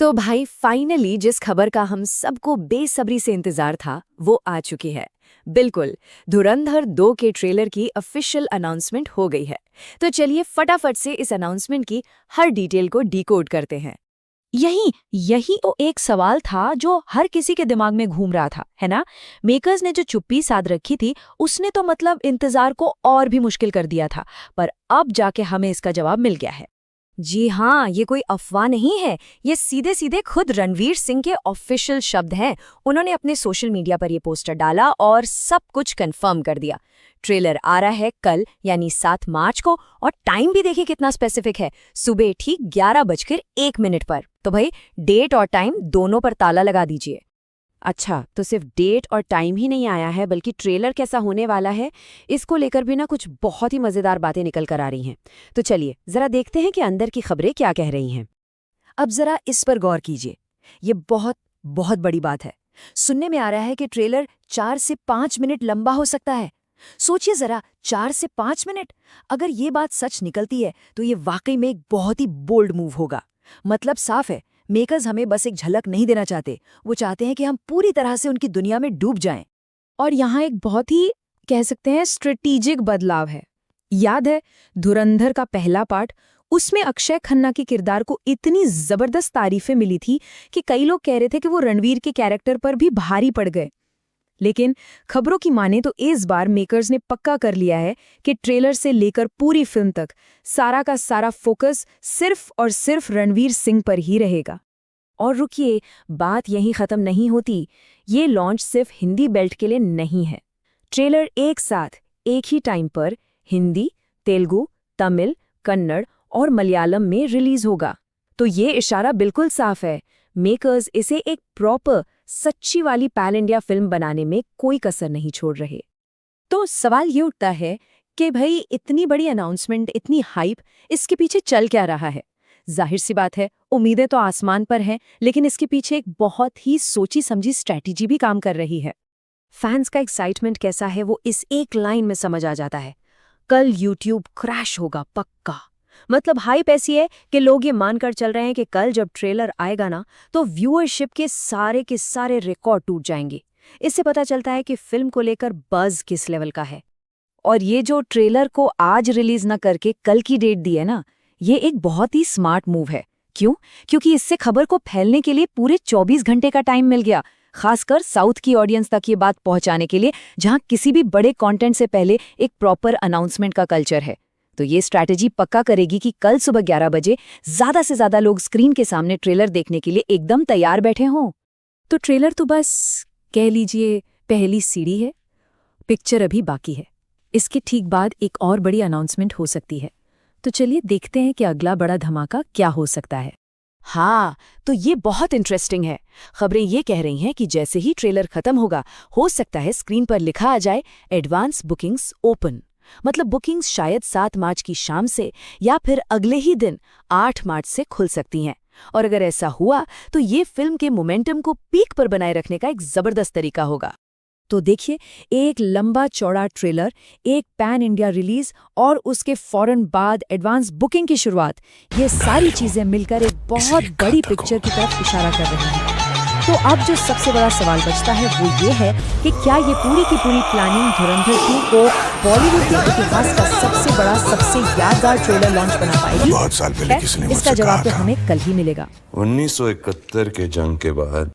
तो भाई फाइनली जिस खबर का हम सबको बेसब्री से इंतजार था वो आ चुकी है। बिल्कुल, धुरंधर 2 के ट्रेलर की ऑफिशियल अनाउंसमेंट हो गई है। तो चलिए फटाफट से इस अनाउंसमेंट की हर डिटेल को डिकोड करते हैं। यही यही तो एक सवाल था जो हर किसी के दिमाग में घूम रहा था, है ना। मेकर्स ने जो चुप्पी साध रखी थी उसने तो मतलब इंतजार को और भी मुश्किल कर दिया था, पर अब जाके हमें इसका जवाब मिल गया है। जी हाँ, ये कोई अफवाह नहीं है, ये सीधे सीधे खुद रणवीर सिंह के ऑफिशियल शब्द हैं। उन्होंने अपने सोशल मीडिया पर ये पोस्टर डाला और सब कुछ कंफर्म कर दिया। ट्रेलर आ रहा है कल यानी 7 मार्च को, और टाइम भी देखिए कितना स्पेसिफिक है, सुबह ठीक 11:01 पर। तो भाई डेट और टाइम दोनों पर ताला लगा दीजिए। अच्छा, तो सिर्फ डेट और टाइम ही नहीं आया है बल्कि ट्रेलर कैसा होने वाला है इसको लेकर भी ना कुछ बहुत ही मजेदार बातें निकल कर आ रही हैं। तो चलिए जरा देखते हैं कि अंदर की खबरें क्या कह रही हैं। अब जरा इस पर गौर कीजिए, ये बहुत बहुत बड़ी बात है। सुनने में आ रहा है कि ट्रेलर 4 से 5 मिनट लंबा हो सकता है। सोचिए जरा, 4 से 5 मिनट। अगर ये बात सच निकलती है तो ये वाकई में एक बहुत ही बोल्ड मूव होगा। मतलब साफ है, मेकर्स हमें बस एक झलक नहीं देना चाहते, वो चाहते हैं कि हम पूरी तरह से उनकी दुनिया में डूब जाएं। और यहाँ एक बहुत ही कह सकते हैं स्ट्रेटेजिक बदलाव है। याद है धुरंधर का पहला पार्ट, उसमें अक्षय खन्ना के किरदार को इतनी जबरदस्त तारीफें मिली थी कि कई लोग कह रहे थे कि वो रणवीर के कैरेक्टर पर भी भारी पड़ गए। लेकिन खबरों की माने तो इस बार मेकर्स ने पक्का कर लिया है कि ट्रेलर से लेकर पूरी फिल्म तक सारा का सारा फोकस सिर्फ और सिर्फ रणवीर सिंह पर ही रहेगा। और रुकिए, बात यहीं खत्म नहीं होती। ये लॉन्च सिर्फ हिंदी बेल्ट के लिए नहीं है। ट्रेलर एक साथ एक ही टाइम पर हिंदी, तेलुगु, तमिल, कन्नड़ और मलयालम में रिलीज होगा। तो ये इशारा बिल्कुल साफ है, मेकर्स इसे एक प्रॉपर सच्ची वाली पैन इंडिया फिल्म बनाने में कोई कसर नहीं छोड़ रहे। तो सवाल ये उठता है कि भाई इतनी बड़ी अनाउंसमेंट, इतनी हाइप, इसके पीछे चल क्या रहा है? जाहिर सी बात है, उम्मीदें तो आसमान पर हैं, लेकिन इसके पीछे एक बहुत ही सोची समझी स्ट्रैटेजी भी काम कर रही है। फैंस का एक्साइटमेंट कैसा है वो इस एक लाइन में समझ आ जाता है, कल यूट्यूब क्रैश होगा पक्का। मतलब हाइप ऐसी है कि लोग ये मानकर चल रहे हैं कि कल जब ट्रेलर आएगा ना तो व्यूअरशिप के सारे रिकॉर्ड टूट जाएंगे। इससे पता चलता है कि फिल्म को लेकर बज़ किस लेवल का है। और ये जो ट्रेलर को आज रिलीज ना करके कल की डेट दी है ना, ये एक बहुत ही स्मार्ट मूव है। क्यों? क्योंकि इससे खबर को फैलने के लिए पूरे 24 घंटे का टाइम मिल गया, खासकर साउथ की ऑडियंस तक ये बात पहुंचाने के लिए, जहां किसी भी बड़े कंटेंट से पहले एक प्रॉपर अनाउंसमेंट का कल्चर है। तो ये स्ट्रैटेजी पक्का करेगी कि कल सुबह 11 बजे ज्यादा से ज्यादा लोग स्क्रीन के सामने ट्रेलर देखने के लिए एकदम तैयार बैठे हों। तो ट्रेलर तो बस कह लीजिए पहली सीढ़ी है, पिक्चर अभी बाकी है। इसके ठीक बाद एक और बड़ी अनाउंसमेंट हो सकती है। तो चलिए देखते हैं कि अगला बड़ा धमाका क्या हो सकता है। हाँ, तो ये बहुत इंटरेस्टिंग है। खबरें ये कह रही हैं कि जैसे ही ट्रेलर खत्म होगा, हो सकता है स्क्रीन पर लिखा आ जाए एडवांस बुकिंग्स ओपन। मतलब बुकिंग्स शायद 7 मार्च की शाम से या फिर अगले ही दिन 8 मार्च से खुल सकती हैं। और अगर ऐसा हुआ तो ये फिल्म के मोमेंटम को पीक पर बनाए रखने का एक जबरदस्त तरीका होगा। तो देखिए, एक लंबा चौड़ा ट्रेलर, एक पैन इंडिया रिलीज और उसके फौरन बाद एडवांस बुकिंग की शुरुआत, ये सारी चीजें मिलकर एक बहुत बड़ी पिक्चर की तरफ इशारा कर रही हैं। तो अब जो सबसे बड़ा सवाल बचता है वो ये है कि क्या ये पूरी की पूरी प्लानिंग धुरंधर 2 को बॉलीवुड के इतिहास का सबसे बड़ा, सबसे यादगार ट्रेलर लॉन्च बना पाएगी? बहुत साल पहले किसी ने इसका मुझसे जवाब कहा तो था, हमें कल ही मिलेगा। 1971 के जंग के बाद